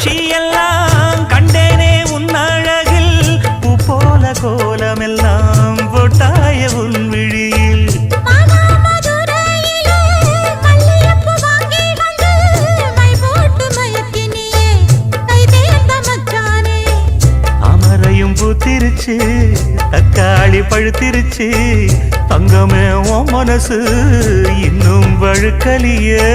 காட்சி எல்லாம் கண்டேனே உன் அழகில் பூ போல கோலமெல்லாம் போட்டாய உன் விழியில் அமரையும் பூத்திருச்சு தக்காளி பழுத்திருச்சு தங்கமே உன் மனசு இன்னும் வழுக்கலியே